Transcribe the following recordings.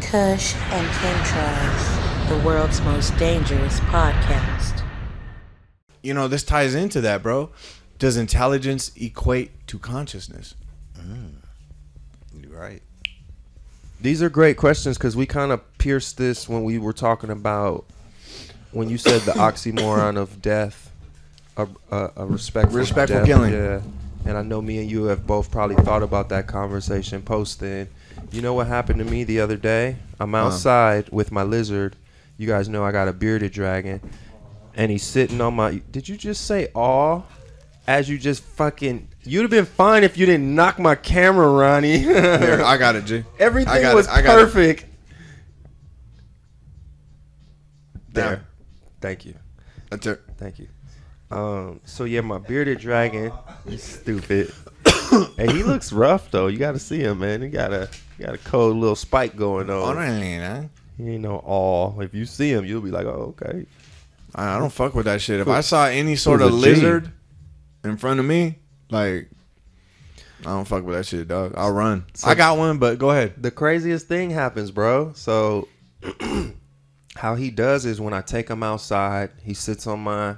Kush and Chemtrails, the world's most dangerous podcast. You know, this ties into that, bro. Does intelligence equate to consciousness? You're right. These are great questions because we kind of pierced this when we were talking about when you said the oxymoron of death, a respectful death, killing. Yeah, and I know me and you have both probably thought about that conversation post then. You know what happened to me the other day? I'm outside with my lizard. You guys know I got a bearded dragon, and he's sitting on my. Did you just say "aw"? As you just fucking. You'd have been fine if you didn't knock my camera, Ronnie. Here, I got it, G. Everything was perfect. There. Thank you. That's it. Thank you. So yeah, my bearded dragon. He's stupid. And he looks rough though. You gotta see him, man. He got a cold little spike going on. He ain't no awe. If you see him, you'll be like, oh, okay. I don't fuck with that shit. If I saw any sort of lizard in front of me, like, I don't fuck with that shit, dog. I'll run. So I got one, but go ahead. The craziest thing happens, bro. So how he does is when I take him outside, he sits on my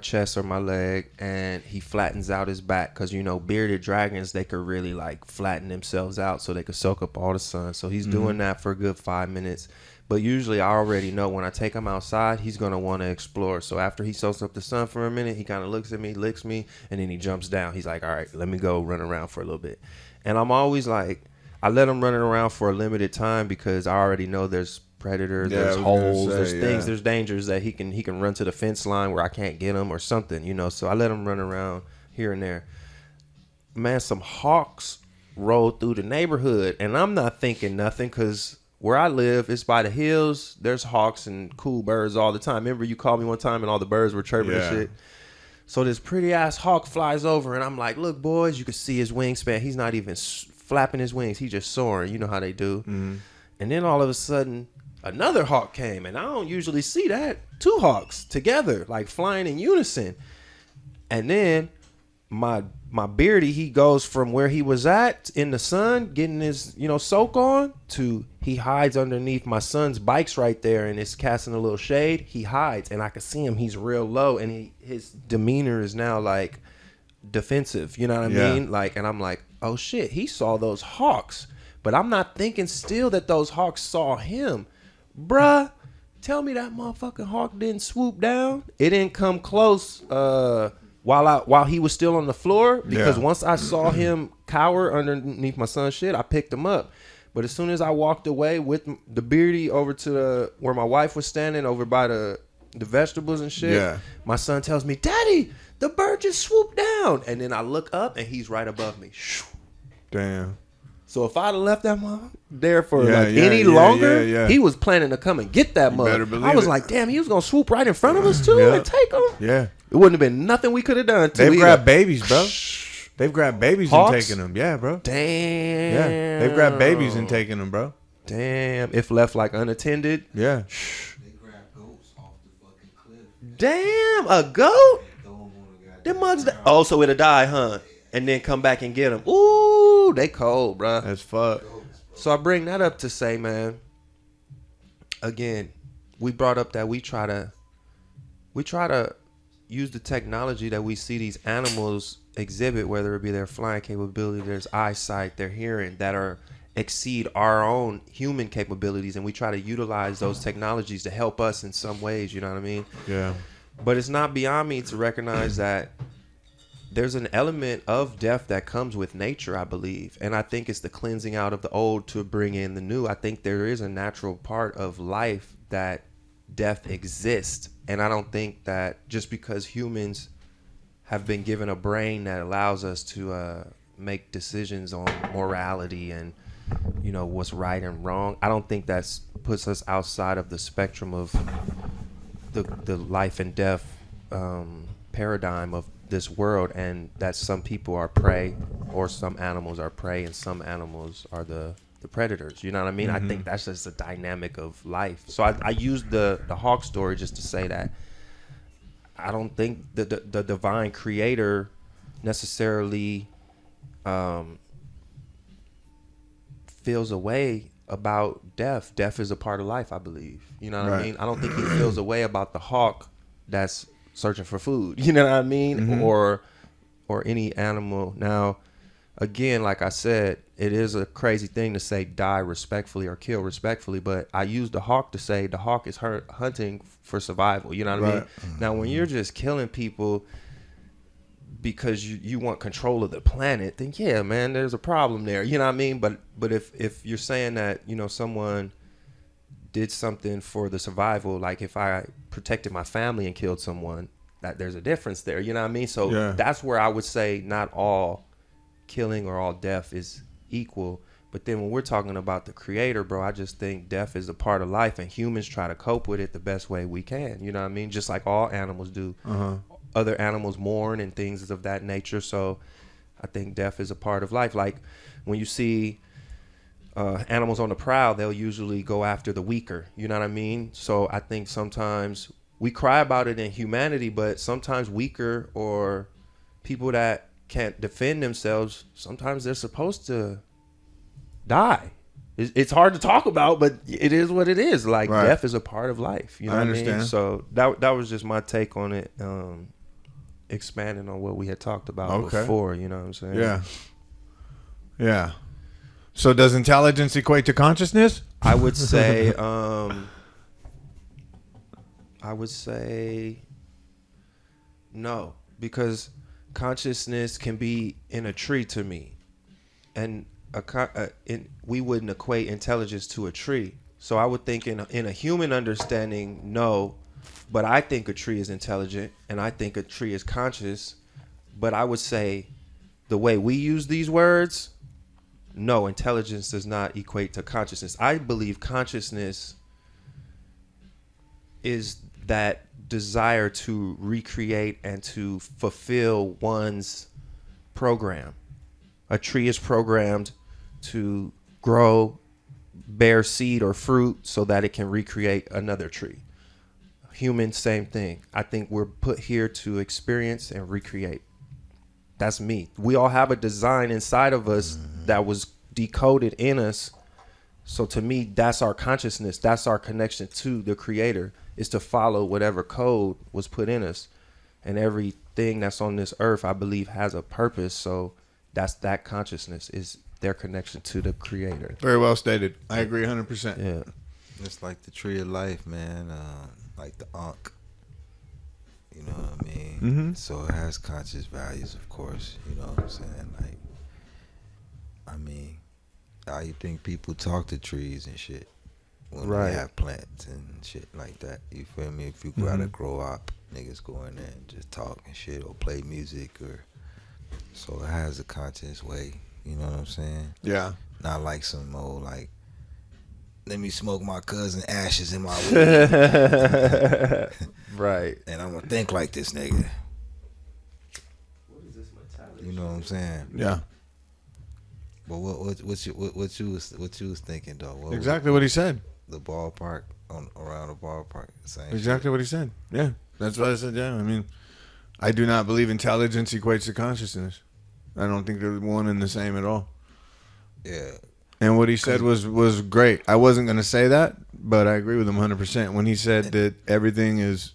chest or my leg, and he flattens out his back because, you know, bearded dragons, they could really like flatten themselves out so they could soak up all the sun. So he's doing that for a good 5 minutes. But usually I already know when I take him outside, he's going to want to explore. So after he soaks up the sun for a minute, he kind of looks at me, licks me, and then he jumps down. He's like, all right, let me go run around for a little bit. And I'm always like, I let him run around for a limited time because I already know there's predators, there's holes, there's things, there's dangers that he can run to the fence line where I can't get him or something, you know. So I let him run around here and there. Man, some hawks rolled through the neighborhood, and I'm not thinking nothing because where I live, it's by the hills. There's hawks and cool birds all the time. Remember you called me one time and all the birds were chirping and shit? So this pretty ass hawk flies over and I'm like, look, boys, you can see his wingspan. He's not even flapping his wings. He's just soaring. You know how they do. Mm-hmm. And then all of a sudden, another hawk came. And I don't usually see that. Two hawks together, like flying in unison. And then my beardy, he goes from where he was at in the sun, getting his, you know, soak on, to he hides underneath my son's bikes right there, and it's casting a little shade. He hides, and I can see him. He's real low, and his demeanor is now like defensive. You know what I mean? Like, and I'm like, oh shit, he saw those hawks, but I'm not thinking still that those hawks saw him, bruh. Tell me that motherfucking hawk didn't swoop down. It didn't come close. While he was still on the floor, because once I saw him cower underneath my son's shit, I picked him up. But as soon as I walked away with the beardy over to where my wife was standing over by the vegetables and shit, my son tells me, "Daddy, the bird just swooped down." And then I look up and he's right above me. Damn. So if I'd have left that mother there for any longer, he was planning to come and get that mother. I was like, damn, he was gonna swoop right in front of us too and take him. Yeah. It wouldn't have been nothing we could have done. They've grabbed babies, bro. They've grabbed babies Hawks? and taken them. Yeah, bro. Damn. Yeah. They've grabbed babies and taken them, bro. Damn. If left like unattended. Yeah. They grab goats off the fucking cliff. Damn, a goat? Them mugs. Oh, so it'll die, huh? And then come back and get them. Ooh, they cold, bro. That's fuck. So I bring that up to say, man. Again, we brought up that we try to use the technology that we see these animals exhibit, whether it be their flying capability, their eyesight, their hearing, that exceed our own human capabilities, and we try to utilize those technologies to help us in some ways. You know what I mean? Yeah. But it's not beyond me to recognize that there's an element of death that comes with nature, I believe. And I think it's the cleansing out of the old to bring in the new. I think there is a natural part of life that death exists. And I don't think that just because humans have been given a brain that allows us to make decisions on morality and, you know, what's right and wrong, I don't think that puts us outside of the spectrum of the life and death paradigm of this world, and that some people are prey or some animals are prey and some animals are the predators. You know what I mean? I think that's just a dynamic of life. So I used the hawk story just to say that I don't think the divine creator necessarily feels a way about death. Death is a part of life, I believe. You know what I Right. mean? I don't think he feels a way about the hawk that's searching for food. You know what I mean? Mm-hmm. Or any animal. Now, again, like I said, it is a crazy thing to say die respectfully or kill respectfully, but I use the hawk to say the hawk is hunting for survival. You know what I mean? Right. Now, when you're just killing people because you want control of the planet, then yeah, man, there's a problem there. You know what I mean? But if you're saying that, you know, someone did something for the survival, like if I protected my family and killed someone, that there's a difference there. You know what I mean? So Yeah. that's where I would say not all killing or all death is equal. But then when we're talking about the creator, bro, I just think death is a part of life, and humans try to cope with it the best way we can. You know what I mean? Just like all animals do. Uh-huh. Other animals mourn and things of that nature. So I think death is a part of life. Like when you see animals on the prowl, they'll usually go after the weaker. You know what I mean? So I think sometimes we cry about it in humanity, but sometimes weaker or people that can't defend themselves, sometimes they're supposed to die. It's hard to talk about, but it is what it is. Like Right. death is a part of life. You know I what I mean? understand. So that was just my take on it. Expanding on what we had talked about Okay. before. You know what I'm saying? Yeah. Yeah. So does intelligence equate to consciousness? I would say. I would say no, because consciousness can be in a tree to me, and we wouldn't equate intelligence to a tree. So I would think in a human understanding, no, but I think a tree is intelligent, and I think a tree is conscious. But I would say the way we use these words, no, intelligence does not equate to consciousness. I believe consciousness is that desire to recreate and to fulfill one's program. A tree is programmed to grow, bear seed or fruit so that it can recreate another tree. Human, same thing. I think we're put here to experience and recreate. That's me. We all have a design inside of us that was decoded in us. So to me, that's our consciousness. That's our connection to the creator, is to follow whatever code was put in us. And everything that's on this earth, I believe, has a purpose. So that's that consciousness, is their connection to the creator. Very well stated. I agree 100%. Yeah. It's like the tree of life, man. Like the Ankh. You know what I mean? Mm-hmm. So it has conscious values, of course. You know what I'm saying? Like, I mean, how you think people talk to trees and shit when Right. they have plants and shit like that? You feel me? If you gotta grow up, niggas go in there and just talk and shit or play music or. So it has a conscious way. You know what I'm saying? Yeah. Not like some old like, let me smoke my cousin ashes in my weed. Right. And I'm gonna think like this nigga. You know what I'm saying? Yeah. But what you was thinking though? What Exactly what he said. was the ballpark around the ballpark? Same Exactly what he said. Yeah. That's what I said. Yeah. I mean, I do not believe intelligence equates to consciousness. I don't think they're one and the same at all. shit. Yeah. And what he said was great. I wasn't going to say that, but I agree with him 100% when he said that everything is,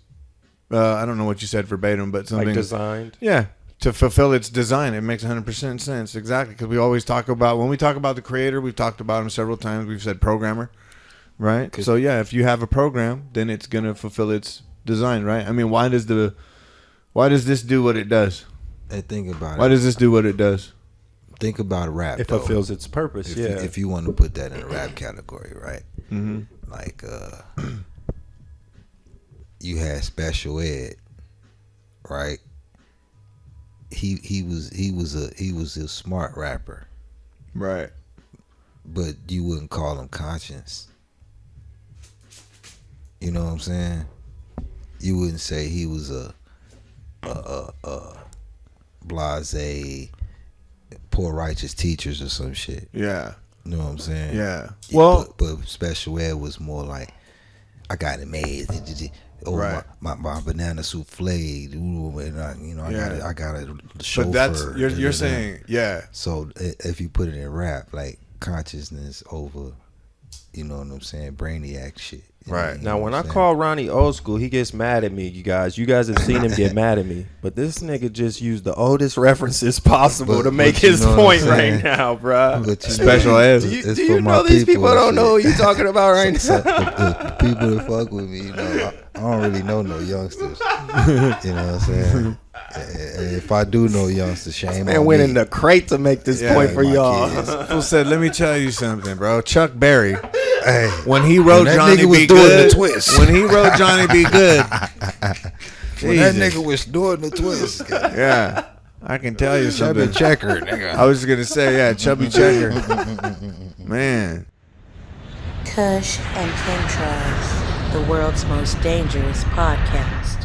I don't know what you said verbatim, but something. Like designed. Yeah. To fulfill its design. It makes 100% sense. Exactly. Because we always talk about, when we talk about the creator, we've talked about him several times. We've said programmer, right? So yeah, if you have a program, then it's going to fulfill its design, right? I mean, why does this do what it does? And think about Why it. does this do what it does? Think about rap. It though. fulfills its purpose. If, if you want to put that in a rap category, right? Mm-hmm. Like you had Special Ed, right? He was a smart rapper, Right. but you wouldn't call him conscious. You know what I'm saying? You wouldn't say he was a blase, poor righteous teachers or some shit. Yeah. You know what I'm saying? Yeah. Well, but Special Ed was more like, I got it made. Oh, Right. my banana souffle. Ooh, and I got a chauffeur. but that's you're saying, yeah. So if you put it in rap, like consciousness over you know what I'm saying, brainiac shit. Right. Now, when I call Ronnie old school, he gets mad at me, you guys. You guys have seen him get mad at me. But this nigga just used the oldest references possible to make his point right now, bro. Special ed. Do you know these people don't know who you talking about right now? The people that fuck with me, you know, I don't really know no youngsters. You know what I'm saying? And if I do know youngsters, shame Man on went me. in the crate to make this point for my y'all. kids. Fool said, let me tell you something, bro. Chuck Berry, Hey, when he wrote that Johnny nigga was Be doing Good, the twist. when he wrote Johnny Be Good, when that Jesus. nigga was doing the twist, Yeah, I can tell you chubby something. checker, nigga. I was just gonna say, yeah, chubby checker, man. Kush and Kim Tries, the world's most dangerous podcast.